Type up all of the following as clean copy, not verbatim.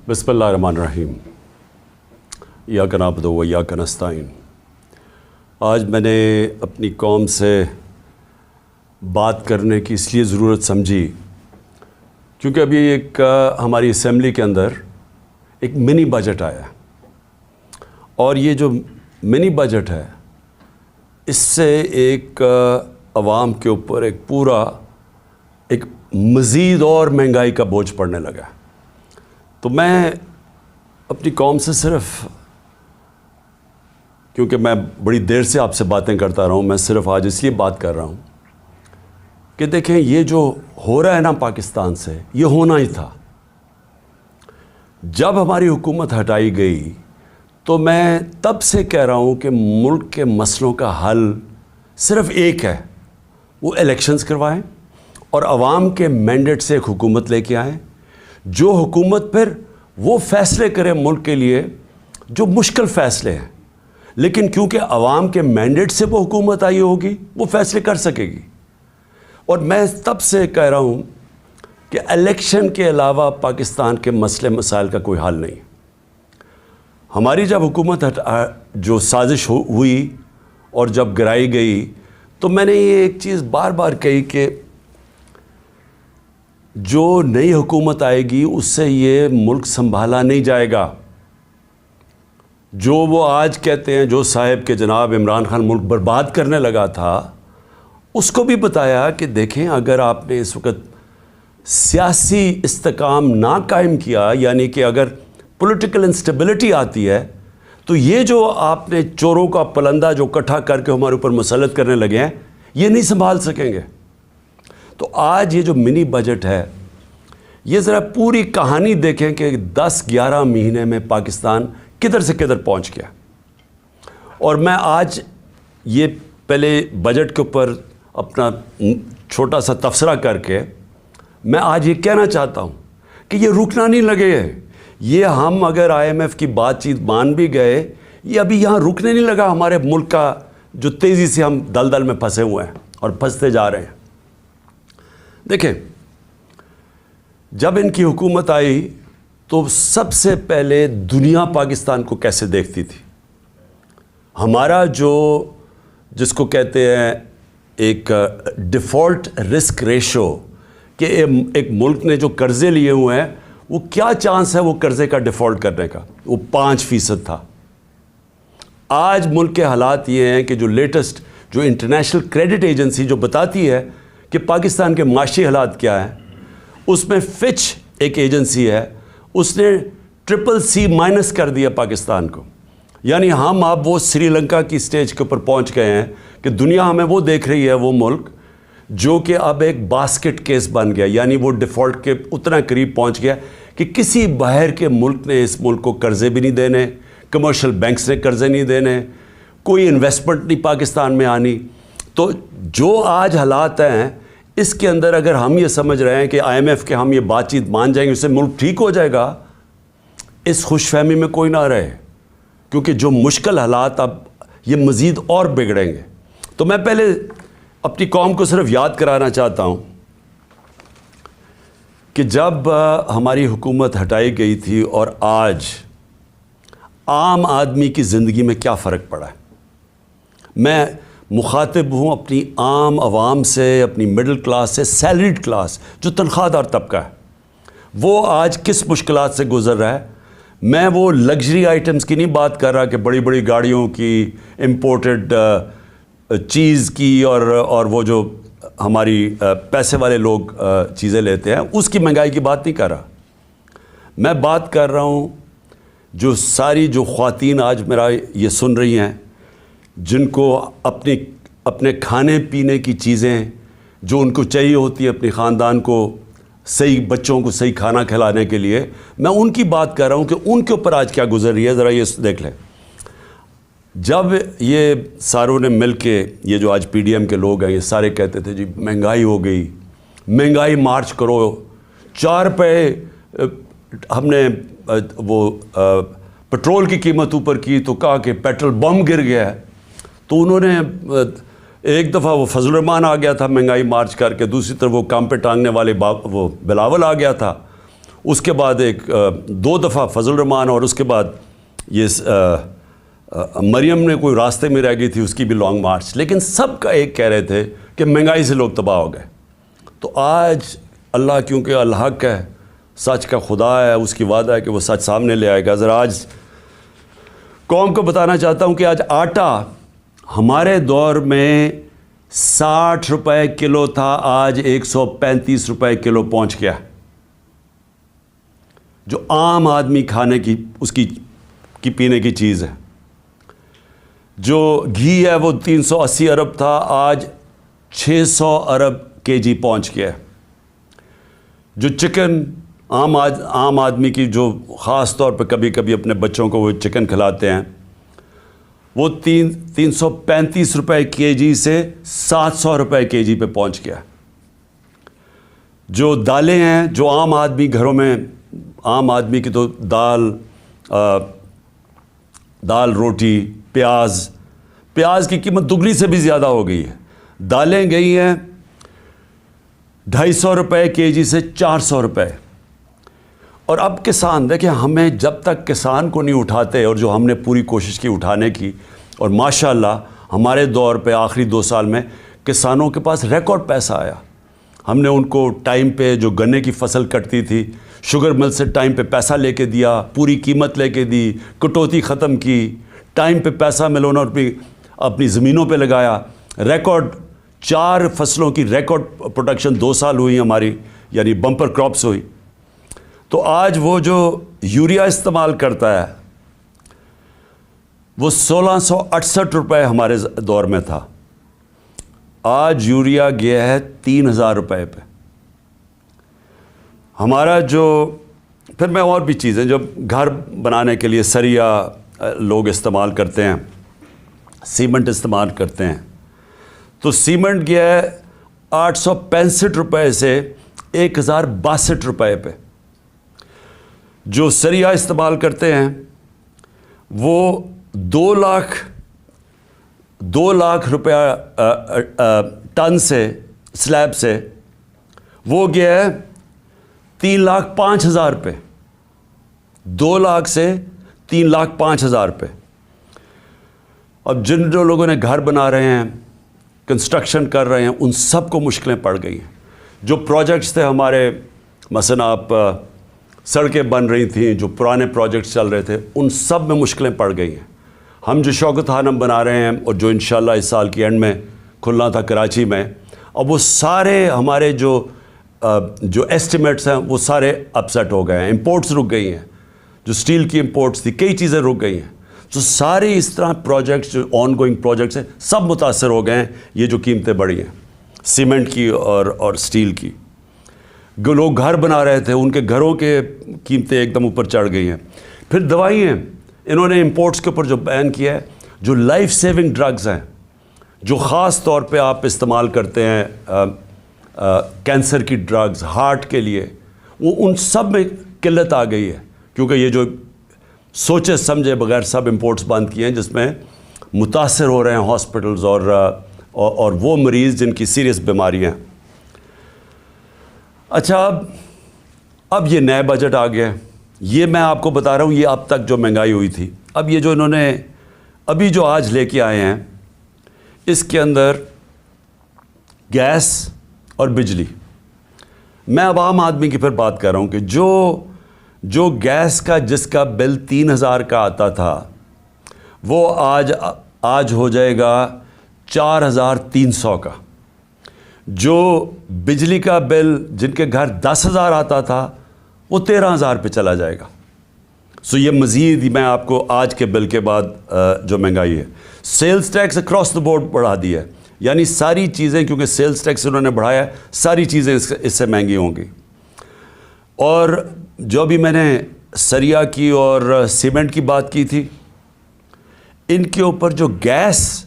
بسم اللہ الرحمن الرحیم ایاک نعبد و ایاک نستعین۔ آج میں نے اپنی قوم سے بات کرنے کی اس لیے ضرورت سمجھی کیونکہ ابھی ایک ہماری اسمبلی کے اندر ایک منی بجٹ آیا ہے، اور یہ جو منی بجٹ ہے اس سے ایک عوام کے اوپر ایک مزید اور مہنگائی کا بوجھ پڑنے لگا ہے۔ تو میں اپنی قوم سے صرف، کیونکہ میں بڑی دیر سے آپ سے باتیں کرتا رہا ہوں، میں صرف آج اس لیے بات کر رہا ہوں کہ دیکھیں یہ جو ہو رہا ہے نا پاکستان سے، یہ ہونا ہی تھا۔ جب ہماری حکومت ہٹائی گئی تو میں تب سے کہہ رہا ہوں کہ ملک کے مسئلوں کا حل صرف ایک ہے، وہ الیکشنز کروائیں اور عوام کے مینڈیٹ سے ایک حکومت لے کے آئیں، جو حکومت پھر وہ فیصلے کرے ملک کے لیے جو مشکل فیصلے ہیں، لیکن کیونکہ عوام کے مینڈیٹ سے وہ حکومت آئی ہوگی وہ فیصلے کر سکے گی۔ اور میں تب سے کہہ رہا ہوں کہ الیکشن کے علاوہ پاکستان کے مسئلے مسائل کا کوئی حل نہیں۔ ہماری جب حکومت جو سازش ہوئی اور جب گرائی گئی تو میں نے یہ ایک چیز بار بار کہی کہ جو نئی حکومت آئے گی اس سے یہ ملک سنبھالا نہیں جائے گا۔ جو وہ آج کہتے ہیں جو صاحب کہ جناب عمران خان ملک برباد کرنے لگا تھا، اس کو بھی بتایا کہ دیکھیں اگر آپ نے اس وقت سیاسی استحکام نہ قائم کیا، یعنی کہ اگر پولیٹیکل انسٹیبلٹی آتی ہے تو یہ جو آپ نے چوروں کا پلندہ جو اکٹھا کر کے ہمارے اوپر مسلط کرنے لگے ہیں یہ نہیں سنبھال سکیں گے۔ تو آج یہ جو منی بجٹ ہے یہ ذرا پوری کہانی دیکھیں کہ 10-11 مہینے میں پاکستان کدھر سے کدھر پہنچ گیا۔ اور میں آج یہ پہلے بجٹ کے اوپر اپنا چھوٹا سا تبصرہ کر کے میں آج یہ کہنا چاہتا ہوں کہ یہ رکنا نہیں لگے ہے۔ یہ ہم اگر IMF کی بات چیت مان بھی گئے، یہ ابھی یہاں رکنے نہیں لگا ہمارے ملک کا جو تیزی سے ہم دلدل میں پھنسے ہوئے ہیں اور پھنستے جا رہے ہیں۔ دیکھیں جب ان کی حکومت آئی تو سب سے پہلے دنیا پاکستان کو کیسے دیکھتی تھی؟ ہمارا جس کو کہتے ہیں ایک ڈیفالٹ رسک ریشو، کہ ایک ملک نے جو قرضے لیے ہوئے ہیں وہ کیا چانس ہے وہ قرضے کا ڈیفالٹ کرنے کا، وہ 5% تھا۔ آج ملک کے حالات یہ ہیں کہ جو لیٹسٹ جو انٹرنیشنل کریڈٹ ایجنسی جو بتاتی ہے کہ پاکستان کے معاشی حالات کیا ہیں، اس میں فچ ایک ایجنسی ہے، اس نے CCC- کر دیا پاکستان کو۔ یعنی ہم اب وہ سری لنکا کی سٹیج کے اوپر پہنچ گئے ہیں کہ دنیا ہمیں وہ دیکھ رہی ہے، وہ ملک جو کہ اب ایک باسکٹ کیس بن گیا، یعنی وہ ڈیفالٹ کے اتنا قریب پہنچ گیا کہ کسی باہر کے ملک نے اس ملک کو قرضے بھی نہیں دینے، کمرشل بینکس نے قرضے نہیں دینے، کوئی انویسٹمنٹ نہیں پاکستان میں آنی۔ تو جو آج حالات ہیں اس کے اندر اگر ہم یہ سمجھ رہے ہیں کہ IMF کے ہم یہ بات چیت مان جائیں گے اس سے ملک ٹھیک ہو جائے گا، اس خوش فہمی میں کوئی نہ رہے، کیونکہ جو مشکل حالات اب یہ مزید اور بگڑیں گے۔ تو میں پہلے اپنی قوم کو صرف یاد کرانا چاہتا ہوں کہ جب ہماری حکومت ہٹائی گئی تھی اور آج عام آدمی کی زندگی میں کیا فرق پڑا ہے۔ میں مخاطب ہوں اپنی عام عوام سے، اپنی مڈل کلاس سے، سیلریڈ کلاس جو تنخواہ دار طبقہ ہے، وہ آج کس مشکلات سے گزر رہا ہے۔ میں وہ لگژری آئٹمز کی نہیں بات کر رہا کہ بڑی بڑی گاڑیوں کی، امپورٹڈ چیز کی، اور وہ جو ہماری پیسے والے لوگ چیزیں لیتے ہیں اس کی مہنگائی کی بات نہیں کر رہا۔ میں بات کر رہا ہوں جو ساری جو خواتین آج میرا یہ سن رہی ہیں، جن کو اپنے کھانے پینے کی چیزیں جو ان کو چاہیے ہوتی ہے اپنی خاندان کو صحیح، بچوں کو صحیح کھانا کھلانے کے لیے، میں ان کی بات کر رہا ہوں کہ ان کے اوپر آج کیا گزر رہی ہے، ذرا یہ دیکھ لیں۔ جب یہ ساروں نے مل کے، یہ جو آج PDM کے لوگ ہیں یہ سارے کہتے تھے جی مہنگائی ہو گئی، مہنگائی مارچ کرو، 4 روپے ہم نے وہ پٹرول کی قیمت اوپر کی تو کہا کہ پیٹرول بم گر گیا ہے۔ تو انہوں نے ایک دفعہ وہ فضل الرحمان آ گیا تھا مہنگائی مارچ کر کے، دوسری طرف وہ کام پہ ٹانگنے والے وہ بلاول آ گیا تھا، اس کے بعد ایک 2 دفعہ فضل الرحمان، اور اس کے بعد یہ مریم نے کوئی راستے میں رہ گئی تھی، اس کی بھی لانگ مارچ. لیکن سب کا ایک کہہ رہے تھے کہ مہنگائی سے لوگ تباہ ہو گئے. تو آج اللہ کیونکہ الحق ہے، سچ کا خدا ہے، اس کی وعدہ ہے کہ وہ سچ سامنے لے آئے گا. ذرا آج قوم کو بتانا چاہتا ہوں کہ آج آٹا ہمارے دور میں 60 روپے کلو تھا، آج 135 روپے کلو پہنچ گیا. جو عام آدمی کھانے کی اس کی پینے کی چیز ہے. جو گھی ہے وہ 380 ارب تھا، آج 600 ارب کے جی پہنچ گیا. جو چکن عام آدمی کی، جو خاص طور پہ کبھی کبھی اپنے بچوں کو وہ چکن کھلاتے ہیں، وہ 335 روپے کے جی سے 700 روپے کے جی پہ پہنچ گیا. جو دالیں ہیں، جو عام آدمی گھروں میں، عام آدمی کی تو دال روٹی، پیاز کی قیمت دگنی سے بھی زیادہ ہو گئی ہے. دالیں گئی ہیں 250 روپے کے جی سے 400 روپے. اور اب کسان دیکھیں، ہمیں جب تک کسان کو نہیں اٹھاتے، اور جو ہم نے پوری کوشش کی اٹھانے کی، اور ماشاءاللہ ہمارے دور پہ آخری 2 سال میں کسانوں کے پاس ریکارڈ پیسہ آیا. ہم نے ان کو ٹائم پہ جو گنے کی فصل کٹتی تھی، شوگر مل سے ٹائم پہ پیسہ لے کے دیا، پوری قیمت لے کے دی، کٹوتی ختم کی، ٹائم پہ پیسہ ملونا اپنی زمینوں پہ لگایا. ریکارڈ 4 فصلوں کی ریکارڈ پروڈکشن 2 سال ہوئی ہماری، یعنی بمپر کراپس ہوئی. تو آج وہ جو یوریا استعمال کرتا ہے وہ 1668 روپے ہمارے دور میں تھا، آج یوریا گیا ہے 3000 روپے پہ. ہمارا جو پھر میں اور بھی چیزیں جو گھر بنانے کے لیے سریا لوگ استعمال کرتے ہیں، سیمنٹ استعمال کرتے ہیں، تو سیمنٹ گیا ہے 865 روپے سے 1062 روپے پہ. جو سریا استعمال کرتے ہیں وہ 2 لاکھ روپیہ ٹن سے، سلیب سے، وہ گیا ہے 3,05,000 پہ. 2 لاکھ سے 3,05,000 پہ. اب جو لوگوں نے گھر بنا رہے ہیں، کنسٹرکشن کر رہے ہیں، ان سب کو مشکلیں پڑ گئی ہیں. جو پروجیکٹس تھے ہمارے، مثلا آپ سڑکیں بن رہی تھیں، جو پرانے پروجیکٹس چل رہے تھے، ان سب میں مشکلیں پڑ گئی ہیں. ہم جو شوکت خانم بنا رہے ہیں، اور جو انشاءاللہ اس سال کی اینڈ میں کھلنا تھا کراچی میں، اب وہ سارے ہمارے جو ایسٹیمیٹس ہیں وہ سارے اپسیٹ ہو گئے ہیں. امپورٹس رک گئی ہیں، جو سٹیل کی امپورٹس تھی، کئی چیزیں رک گئی ہیں. تو سارے اس طرح پروجیکٹس جو آن گوئنگ پروجیکٹس ہیں سب متاثر ہو گئے ہیں. یہ جو قیمتیں بڑھی ہیں سیمنٹ کی اور سٹیل کی. لوگ گھر بنا رہے تھے، ان کے گھروں کے قیمتیں ایک دم اوپر چڑھ گئی ہیں. پھر دوائیں، انہوں نے امپورٹس کے اوپر جو بین کیا ہے، جو لائف سیونگ ڈرگز ہیں، جو خاص طور پہ آپ استعمال کرتے ہیں کینسر کی ڈرگز، ہارٹ کے لیے، وہ ان سب میں قلت آ گئی ہے. کیونکہ یہ جو سوچے سمجھے بغیر سب امپورٹس بند کیے ہیں، جس میں متاثر ہو رہے ہیں ہاسپٹلز اور وہ مریض جن کی سیریس بیماریاں. اچھا، اب یہ نئے بجٹ آ گیا. یہ میں آپ کو بتا رہا ہوں، یہ اب تک جو مہنگائی ہوئی تھی، اب یہ جو انہوں نے ابھی جو آج لے کے آئے ہیں، اس کے اندر گیس اور بجلی. میں اب عام آدمی کی پھر بات کر رہا ہوں کہ جو گیس کا جس کا بل 3,000 کا آتا تھا، وہ آج ہو جائے گا 4,300 کا. جو بجلی کا بل جن کے گھر 10,000 آتا تھا، وہ 13,000 پہ چلا جائے گا. سو یہ مزید میں آپ کو آج کے بل کے بعد جو مہنگائی ہے، sales tax across the board بڑھا دیا ہے. یعنی ساری چیزیں، کیونکہ سیلز ٹیکس انہوں نے بڑھایا ہے، ساری چیزیں اس سے مہنگی ہوں گی. اور جو بھی میں نے سریا کی اور سیمنٹ کی بات کی تھی، ان کے اوپر جو گیس،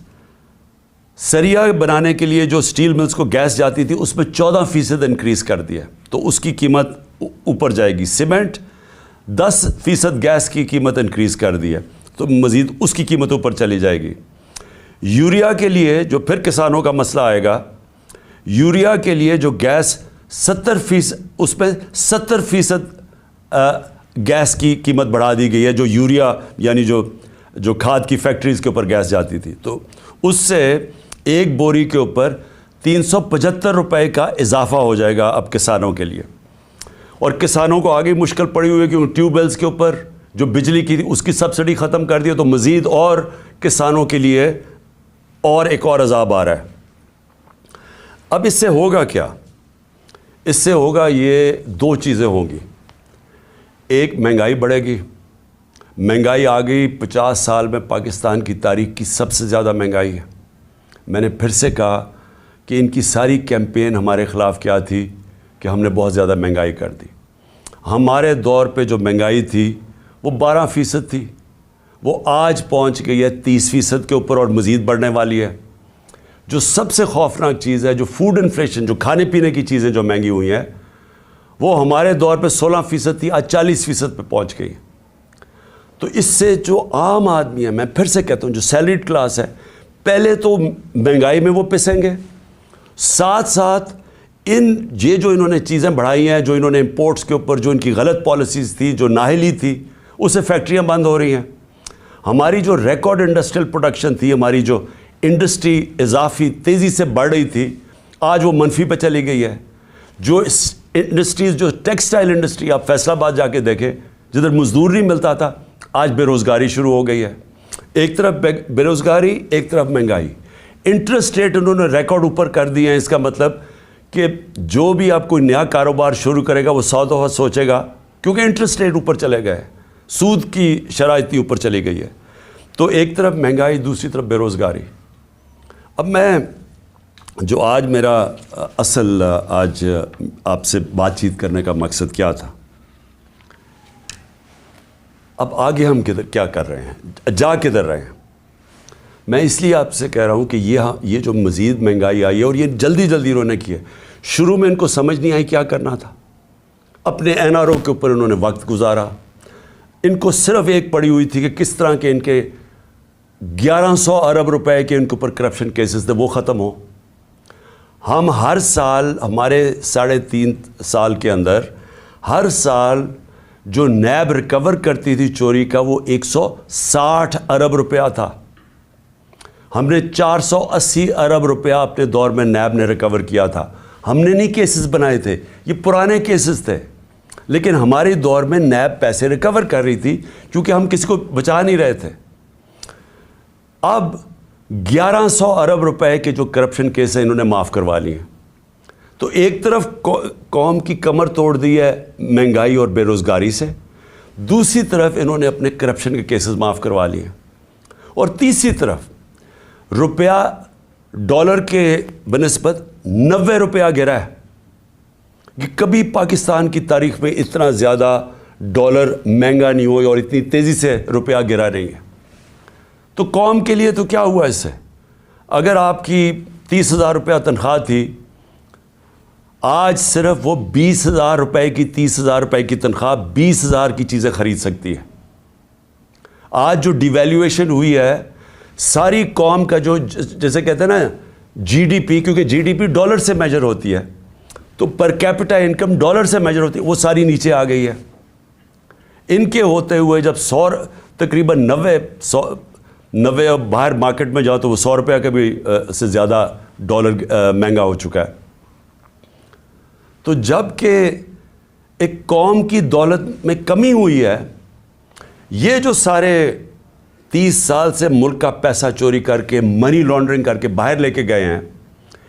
سریا بنانے کے لیے جو سٹیل ملز کو گیس جاتی تھی، اس میں 14% انکریز کر دیا، تو اس کی قیمت اوپر جائے گی. سیمنٹ 10% گیس کی قیمت انکریز کر دی ہے، تو مزید اس کی قیمت اوپر چلی جائے گی. یوریا کے لیے جو پھر کسانوں کا مسئلہ آئے گا، یوریا کے لیے جو گیس 70%، اس پہ 70% گیس کی قیمت بڑھا دی گئی ہے، جو یوریا یعنی جو کھاد کی فیکٹریز کے اوپر گیس جاتی تھی، تو اس سے ایک بوری کے اوپر 375 روپے کا اضافہ ہو جائے گا اب کسانوں کے لیے. اور کسانوں کو آگے مشکل پڑی ہوئی ہے کیونکہ ٹیوب ویلز کے اوپر جو بجلی کی تھی اس کی سبسڈی ختم کر دی، تو مزید اور کسانوں کے لیے اور ایک اور عذاب آ رہا ہے. اب اس سے ہوگا کیا؟ اس سے ہوگا یہ دو چیزیں ہوں گی. ایک، مہنگائی بڑھے گی. مہنگائی آ گئی 50 سال میں پاکستان کی تاریخ کی سب سے زیادہ مہنگائی ہے. میں نے پھر سے کہا کہ ان کی ساری کیمپین ہمارے خلاف کیا تھی کہ ہم نے بہت زیادہ مہنگائی کر دی. ہمارے دور پہ جو مہنگائی تھی وہ 12% تھی، وہ آج پہنچ گئی ہے 30% کے اوپر اور مزید بڑھنے والی ہے. جو سب سے خوفناک چیز ہے، جو فوڈ انفلیشن، جو کھانے پینے کی چیزیں جو مہنگی ہوئی ہیں، وہ ہمارے دور پہ 16% تھی، آج 40% پہ پہنچ گئی. تو اس سے جو عام آدمی ہے، میں پھر سے کہتا ہوں جو سیلریڈ کلاس ہے، پہلے تو مہنگائی میں وہ پسیں گے، ساتھ ساتھ یہ جو انہوں نے چیزیں بڑھائی ہیں، جو انہوں نے امپورٹس کے اوپر جو ان کی غلط پالیسیز تھی، جو نااہلی تھی، اسے فیکٹریاں بند ہو رہی ہیں. ہماری جو ریکارڈ انڈسٹریل پروڈکشن تھی، ہماری جو انڈسٹری اضافی تیزی سے بڑھ رہی تھی، آج وہ منفی پہ چلی گئی ہے. جو انڈسٹریز، جو ٹیکسٹائل انڈسٹری، آپ فیصل آباد جا کے دیکھیں جدھر مزدور نہیں ملتا تھا، آج بے روزگاری شروع ہو گئی ہے. ایک طرف بے روزگاری، ایک طرف مہنگائی. انٹرسٹ ریٹ انہوں نے ریکارڈ اوپر کر دیے ہیں. اس کا مطلب کہ جو بھی آپ کوئی نیا کاروبار شروع کرے گا وہ 100 دفعہ سوچے گا، کیونکہ انٹرسٹ ریٹ اوپر چلے گئے، سود کی شرح اتنی اوپر چلی گئی ہے. تو ایک طرف مہنگائی، دوسری طرف بے روزگاری. اب میں جو آج میرا اصل آج آپ سے بات چیت کرنے کا مقصد کیا تھا، اب آگے ہم کیا کر رہے ہیں، جا کدھر رہے ہیں. میں اس لیے آپ سے کہہ رہا ہوں کہ یہ جو مزید مہنگائی آئی ہے اور یہ جلدی انہوں نے کی ہے. شروع میں ان کو سمجھ نہیں آئی کیا کرنا تھا. اپنے این آر او کے اوپر انہوں نے وقت گزارا. ان کو صرف ایک پڑی ہوئی تھی کہ کس طرح کے ان کے 1100 ارب روپے کے ان کے اوپر کرپشن کیسز تھے وہ ختم ہو. ہم ہر سال، ہمارے 3.5 سال کے اندر، ہر سال جو نیب ریکور کرتی تھی چوری کا وہ 160 ارب روپیہ تھا. ہم نے 480 ارب روپیہ اپنے دور میں نیب نے ریکور کیا تھا. ہم نے نہیں کیسز بنائے تھے، یہ پرانے کیسز تھے، لیکن ہمارے دور میں نیب پیسے ریکور کر رہی تھی کیونکہ ہم کسی کو بچا نہیں رہے تھے. اب 1100 ارب روپے کے جو کرپشن کیس ہیں انہوں نے معاف کروا لی ہیں. تو ایک طرف قوم کی کمر توڑ دی ہے مہنگائی اور بے روزگاری سے، دوسری طرف انہوں نے اپنے کرپشن کے کیسز معاف کروا لیے ہیں، اور تیسری طرف روپیہ ڈالر کے بنسبت 90 روپیہ گرا ہے. کہ کبھی پاکستان کی تاریخ میں اتنا زیادہ ڈالر مہنگا نہیں ہوئی اور اتنی تیزی سے روپیہ گرا نہیں ہے. تو قوم کے لیے تو کیا ہوا اس سے؟ اگر آپ کی 30,000 روپیہ تنخواہ تھی، آج صرف وہ 20,000 روپے کی 30,000 روپے کی تنخواہ 20,000 کی چیزیں خرید سکتی ہے. آج جو ڈی ویلیویشن ہوئی ہے، ساری قوم کا جو جیسے کہتے ہیں نا جی ڈی پی، کیونکہ جی ڈی پی ڈالر سے میجر ہوتی ہے تو پر کیپٹا انکم ڈالر سے میجر ہوتی ہے، وہ ساری نیچے آ گئی ہے. ان کے ہوتے ہوئے جب تقریباً 90 باہر مارکیٹ میں جاؤ تو وہ 100 روپیہ کا بھی سے زیادہ ڈالر مہنگا ہو چکا ہے. تو جب کہ ایک قوم کی دولت میں کمی ہوئی ہے، یہ جو سارے 30 سال سے ملک کا پیسہ چوری کر کے، منی لانڈرنگ کر کے باہر لے کے گئے ہیں،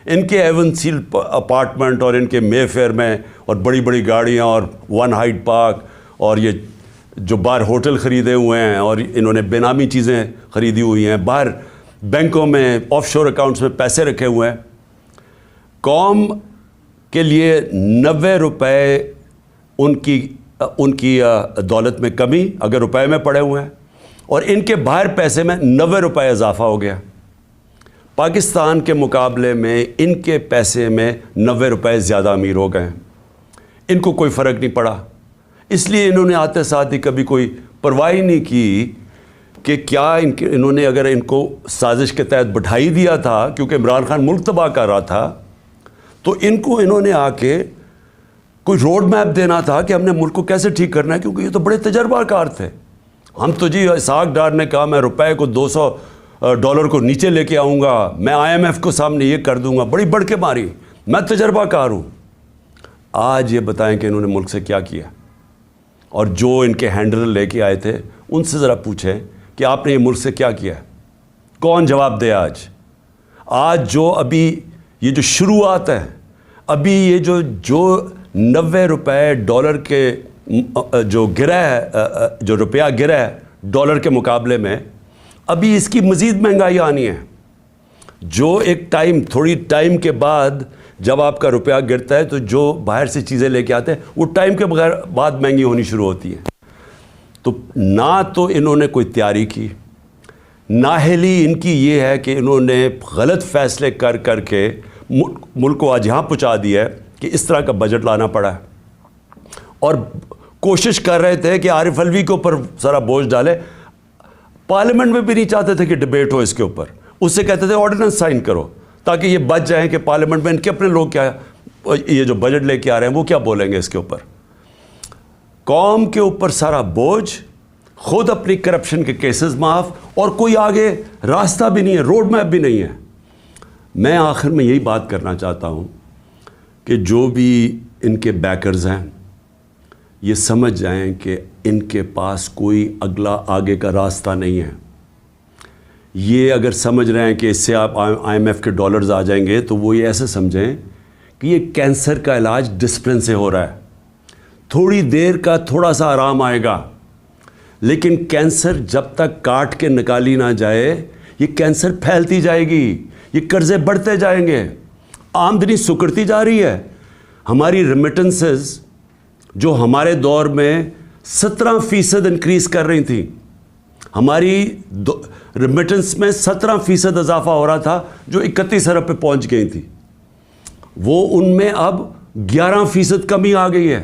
ان کے ایون سیل اپارٹمنٹ اور ان کے مے فیئر میں اور بڑی بڑی گاڑیاں اور ون ہائیڈ پارک اور یہ جو باہر ہوٹل خریدے ہوئے ہیں اور انہوں نے بے نامی چیزیں خریدی ہوئی ہیں، باہر بینکوں میں آف شور اکاؤنٹس میں پیسے رکھے ہوئے ہیں. قوم کے لیے 90 روپے ان کی دولت میں کمی اگر روپے میں پڑے ہوئے ہیں، اور ان کے باہر پیسے میں 90 روپے اضافہ ہو گیا. پاکستان کے مقابلے میں ان کے پیسے میں 90 روپے زیادہ امیر ہو گئے ہیں. ان کو کوئی فرق نہیں پڑا، اس لیے انہوں نے آتے ساتھ ہی کبھی کوئی پرواہ نہیں کی کہ کیا انہوں نے اگر ان کو سازش کے تحت بٹھائی دیا تھا، کیونکہ عمران خان ملک تباہ کر رہا تھا، تو ان کو انہوں نے آ کے کوئی روڈ میپ دینا تھا کہ ہم نے ملک کو کیسے ٹھیک کرنا ہے، کیونکہ یہ تو بڑے تجربہ کار تھے. ہم تو جی اسحاق ڈار نے کہا میں روپے کو $200 کو نیچے لے کے آؤں گا، میں IMF کو سامنے یہ کر دوں گا، بڑی بڑھ کے ماری، میں تجربہ کار ہوں. آج یہ بتائیں کہ انہوں نے ملک سے کیا کیا، اور جو ان کے ہینڈلر لے کے آئے تھے ان سے ذرا پوچھیں کہ آپ نے یہ ملک سے کیا کیا ہے. کون جواب دے؟ آج جو ابھی یہ جو شروعات ہے، ابھی یہ جو $90 کے جو گرا ہے، جو روپیہ گرا ہے ڈالر کے مقابلے میں، ابھی اس کی مزید مہنگائی آنی ہے. جو ایک تھوڑی ٹائم کے بعد جب آپ کا روپیہ گرتا ہے تو جو باہر سے چیزیں لے کے آتے ہیں وہ ٹائم کے بعد مہنگی ہونی شروع ہوتی ہے. تو نہ تو انہوں نے کوئی تیاری کی، نااہلی ان کی یہ ہے کہ انہوں نے غلط فیصلے کر کے ملک کو آج یہاں پہنچا دیا ہے کہ اس طرح کا بجٹ لانا پڑا ہے. اور کوشش کر رہے تھے کہ عارف علوی کے اوپر سارا بوجھ ڈالے. پارلیمنٹ میں بھی نہیں چاہتے تھے کہ ڈبیٹ ہو اس کے اوپر، اس سے کہتے تھے آرڈیننس سائن کرو تاکہ یہ بچ جائیں کہ پارلیمنٹ میں ان کے اپنے لوگ کیا یہ جو بجٹ لے کے آ رہے ہیں وہ کیا بولیں گے اس کے اوپر. قوم کے اوپر سارا بوجھ، خود اپنی کرپشن کے کیسز معاف، اور کوئی آگے راستہ بھی نہیں ہے، روڈ میپ بھی نہیں ہے. میں آخر میں یہی بات کرنا چاہتا ہوں کہ جو بھی ان کے بیکرز ہیں یہ سمجھ جائیں کہ ان کے پاس کوئی آگے کا راستہ نہیں ہے. یہ اگر سمجھ رہے ہیں کہ اس سے آپ IMF کے ڈالرز آ جائیں گے تو وہ یہ ایسے سمجھیں کہ یہ کینسر کا علاج ڈسپلن سے ہو رہا ہے، تھوڑی دیر کا تھوڑا سا آرام آئے گا، لیکن کینسر جب تک کاٹ کے نکالی نہ جائے یہ کینسر پھیلتی جائے گی، یہ قرضے بڑھتے جائیں گے، آمدنی سکڑتی جا رہی ہے. ہماری ریمیٹنسز جو ہمارے دور میں 17% انکریز کر رہی تھیں، ہماری ریمیٹنس میں 17% اضافہ ہو رہا تھا جو 31 ارب پہ پہنچ گئی تھی، وہ ان میں اب 11% کمی آ گئی ہے.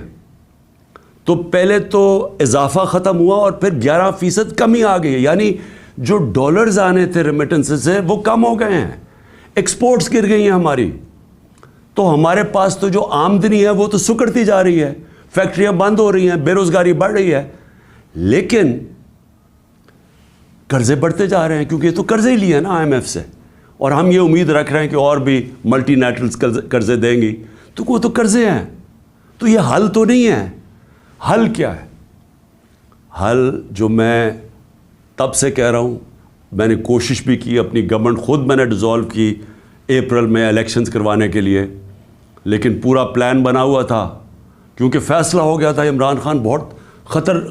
تو پہلے تو اضافہ ختم ہوا اور پھر 11% کمی آ گئی ہے، یعنی جو ڈالرز آنے تھے ریمیٹنس سے وہ کم ہو گئے ہیں، ایکسپورٹس گر گئی ہیں ہماری. تو ہمارے پاس تو جو آمدنی ہے وہ تو سکڑتی جا رہی ہے، فیکٹریاں بند ہو رہی ہیں، بے روزگاری بڑھ رہی ہے، لیکن قرضے بڑھتے جا رہے ہیں کیونکہ یہ تو قرضے ہی لیے ہیں نا IMF سے، اور ہم یہ امید رکھ رہے ہیں کہ اور بھی ملٹی نیشنلز قرضے دیں گی. تو وہ تو قرضے ہیں، تو یہ حل تو نہیں ہے. حل کیا ہے؟ حل جو میں تب سے کہہ رہا ہوں، میں نے کوشش بھی کی، اپنی گورنمنٹ خود میں نے ڈیزالو کی اپریل میں الیکشنز کروانے کے لیے، لیکن پورا پلان بنا ہوا تھا کیونکہ فیصلہ ہو گیا تھا عمران خان بہت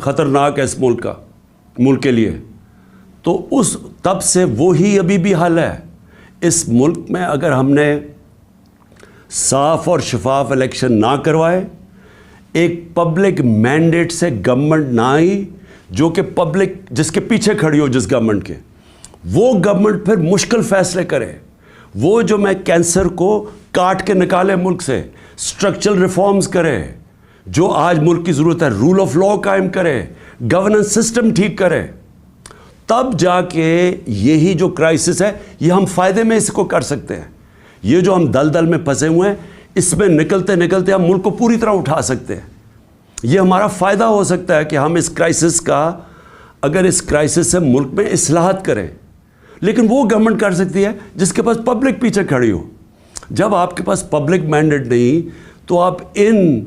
خطرناک ہے اس ملک کے لیے. تو تب سے وہی ابھی بھی حل ہے. اس ملک میں اگر ہم نے صاف اور شفاف الیکشن نہ کروائے، ایک پبلک مینڈیٹ سے گورنمنٹ نہ آئی جو کہ پبلک جس کے پیچھے کھڑی ہو جس گورنمنٹ کے، وہ گورنمنٹ پھر مشکل فیصلے کرے، وہ جو میں کینسر کو کاٹ کے نکالے ملک سے، اسٹرکچرل ریفارمز کرے، جو آج ملک کی ضرورت ہے، رول آف لا قائم کرے، گورننس سسٹم ٹھیک کرے، تب جا کے یہی جو کرائسس ہے یہ ہم فائدے میں اس کو کر سکتے ہیں. یہ جو ہم دلدل میں پھنسے ہوئے ہیں اس میں نکلتے نکلتے ہم ملک کو پوری طرح اٹھا سکتے ہیں. یہ ہمارا فائدہ ہو سکتا ہے کہ ہم اس کرائسس کا، اگر اس کرائسس سے ملک میں اصلاحات کریں، لیکن وہ گورنمنٹ کر سکتی ہے جس کے پاس پبلک پیچھے کھڑی ہو. جب آپ کے پاس پبلک مینڈیٹ نہیں تو آپ ان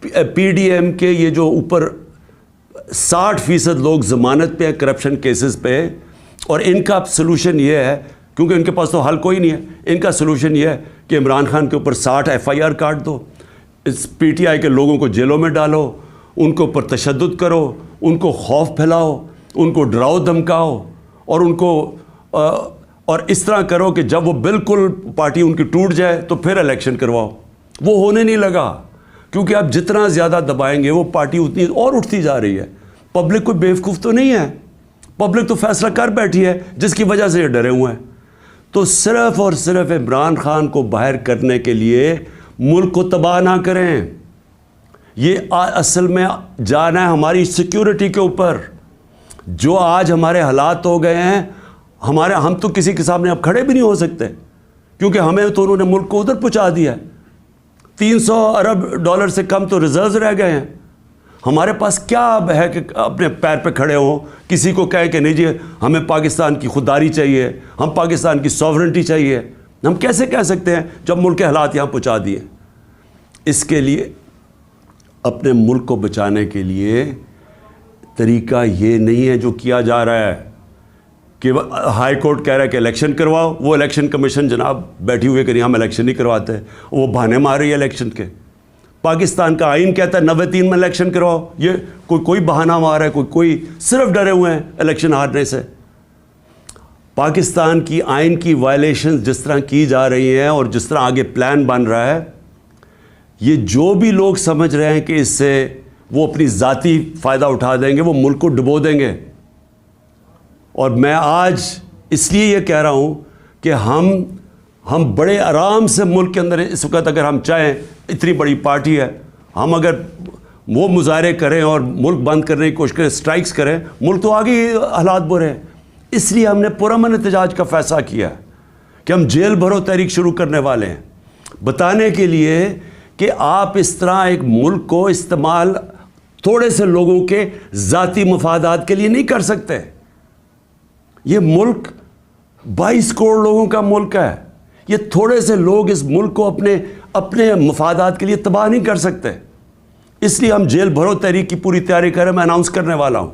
PDM کے یہ جو اوپر 60% لوگ ضمانت پہ ہیں کرپشن کیسز پہ، اور ان کا سلوشن یہ ہے، کیونکہ ان کے پاس تو حل کوئی نہیں ہے، ان کا سلوشن یہ ہے کہ عمران خان کے اوپر 60 FIR کاٹ دو، اس PTI کے لوگوں کو جیلوں میں ڈالو، ان کے اوپر تشدد کرو، ان کو خوف پھیلاؤ، ان کو ڈراؤ دھمکاؤ، اور ان کو اور اس طرح کرو کہ جب وہ بالکل پارٹی ان کی ٹوٹ جائے تو پھر الیکشن کرواؤ. وہ ہونے نہیں لگا، کیونکہ آپ جتنا زیادہ دبائیں گے وہ پارٹی اتنی اور اٹھتی جا رہی ہے. پبلک کوئی بیوقوف تو نہیں ہے، پبلک تو فیصلہ کر بیٹھی ہے جس کی وجہ سے یہ ڈرے ہوئے ہیں. تو صرف اور صرف عمران خان کو باہر کرنے کے لیے ملک کو تباہ نہ کریں. یہ اصل میں جانا ہے ہماری سیکیورٹی کے اوپر. جو آج ہمارے حالات ہو گئے ہیں، ہم تو کسی کے سامنے اب کھڑے بھی نہیں ہو سکتے، کیونکہ ہمیں تو انہوں نے ملک کو ادھر پہنچا دیا ہے. 300 ارب ڈالر سے کم تو ریزروز رہ گئے ہیں. ہمارے پاس کیا ہے کہ اپنے پیر پہ کھڑے ہوں, کسی کو کہیں کہ نہیں جی ہمیں پاکستان کی خودداری چاہیے, ہم پاکستان کی سوورنٹی چاہیے. ہم کیسے کہہ سکتے ہیں جب ملک کے حالات یہاں پہنچا دیے؟ اس کے لیے اپنے ملک کو بچانے کے لیے طریقہ یہ نہیں ہے جو کیا جا رہا ہے کہ ہائی کورٹ کہہ رہا ہے کہ الیکشن کرواؤ, وہ الیکشن کمیشن جناب بیٹھی ہوئے کہ نہیں ہم الیکشن نہیں کرواتے, وہ بہانے مار رہی ہے الیکشن کے. پاکستان کا آئین کہتا ہے 93 میں الیکشن کرواؤ, یہ کوئی بہانہ مار رہا ہے, کوئی صرف ڈرے ہوئے ہیں الیکشن ہارنے سے. پاکستان کی آئین کی وائلیشنز جس طرح کی جا رہی ہیں اور جس طرح آگے پلان بن رہا ہے, یہ جو بھی لوگ سمجھ رہے ہیں کہ اس سے وہ اپنی ذاتی فائدہ اٹھا دیں گے, وہ ملک کو ڈبو دیں گے. اور میں آج اس لیے یہ کہہ رہا ہوں کہ ہم بڑے آرام سے ملک کے اندر اس وقت اگر ہم چاہیں, اتنی بڑی پارٹی ہے, ہم اگر وہ مظاہرے کریں اور ملک بند کرنے کی کوشش کریں, اسٹرائکس کریں, ملک تو آگے حالات برے ہیں. اس لیے ہم نے پرامن احتجاج کا فیصلہ کیا ہے کہ ہم جیل بھرو تحریک شروع کرنے والے ہیں, بتانے کے لیے کہ آپ اس طرح ایک ملک کو استعمال تھوڑے سے لوگوں کے ذاتی مفادات کے لیے نہیں کر سکتے. یہ ملک 22 کروڑ لوگوں کا ملک ہے. یہ تھوڑے سے لوگ اس ملک کو اپنے مفادات کے لیے تباہ نہیں کر سکتے. اس لیے ہم جیل بھرو تحریک کی پوری تیاری کریں, میں اناؤنس کرنے والا ہوں.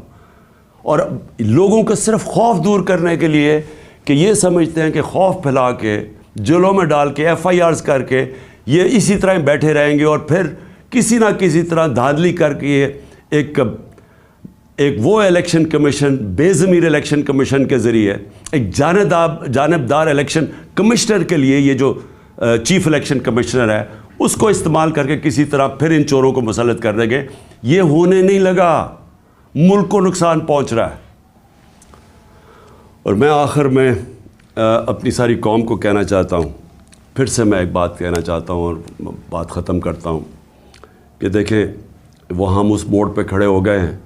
اور لوگوں کو صرف خوف دور کرنے کے لیے کہ یہ سمجھتے ہیں کہ خوف پھیلا کے جیلوں میں ڈال کے FIRs کر کے یہ اسی طرح بیٹھے رہیں گے, اور پھر کسی نہ کسی طرح دھاندلی کر کے ایک وہ الیکشن کمیشن, بے ضمیر الیکشن کمیشن کے ذریعے ایک جانبدار الیکشن کمشنر کے لیے, یہ جو چیف الیکشن کمشنر ہے اس کو استعمال کر کے کسی طرح پھر ان چوروں کو مسلط کر دیں گے. یہ ہونے نہیں لگا, ملک کو نقصان پہنچ رہا ہے. اور میں آخر میں اپنی ساری قوم کو کہنا چاہتا ہوں, پھر سے میں ایک بات کہنا چاہتا ہوں اور بات ختم کرتا ہوں کہ دیکھیں وہ ہم اس موڑ پہ کھڑے ہو گئے ہیں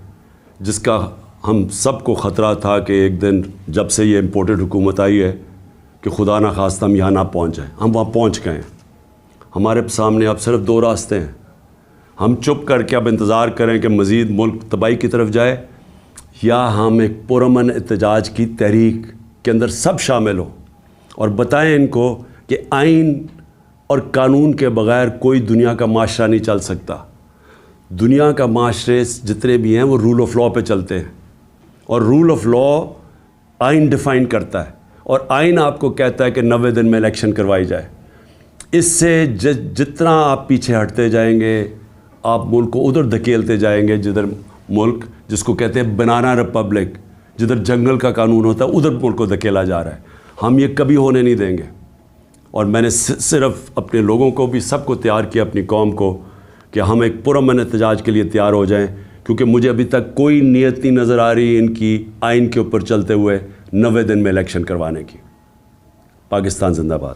جس کا ہم سب کو خطرہ تھا کہ ایک دن جب سے یہ امپورٹڈ حکومت آئی ہے کہ خدا نہ خواستہ ہم یہاں نہ پہنچ جائیں. ہم وہاں پہنچ گئے ہیں. ہمارے سامنے اب صرف 2 راستے ہیں. ہم چپ کر کے اب انتظار کریں کہ مزید ملک تباہی کی طرف جائے, یا ہم ایک پرامن احتجاج کی تحریک کے اندر سب شامل ہوں اور بتائیں ان کو کہ آئین اور قانون کے بغیر کوئی دنیا کا معاشرہ نہیں چل سکتا. دنیا کا معاشرے جتنے بھی ہیں وہ رول آف لا پہ چلتے ہیں, اور رول آف لا آئین ڈیفائن کرتا ہے, اور آئین آپ کو کہتا ہے کہ 90 دن میں الیکشن کروائی جائے. اس سے جتنا آپ پیچھے ہٹتے جائیں گے آپ ملک کو ادھر دھکیلتے جائیں گے, جدھر ملک جس کو کہتے ہیں بنانا ریپبلک, جدھر جنگل کا قانون ہوتا ہے ادھر ملک کو دھکیلا جا رہا ہے. ہم یہ کبھی ہونے نہیں دیں گے. اور میں نے صرف اپنے لوگوں کو بھی سب کو تیار کیا, اپنی قوم کو, کہ ہم ایک پرامن احتجاج کے لیے تیار ہو جائیں, کیونکہ مجھے ابھی تک کوئی نیت نہیں نظر آ رہی ان کی آئین کے اوپر چلتے ہوئے 90 دن میں الیکشن کروانے کی. پاکستان زندہ باد.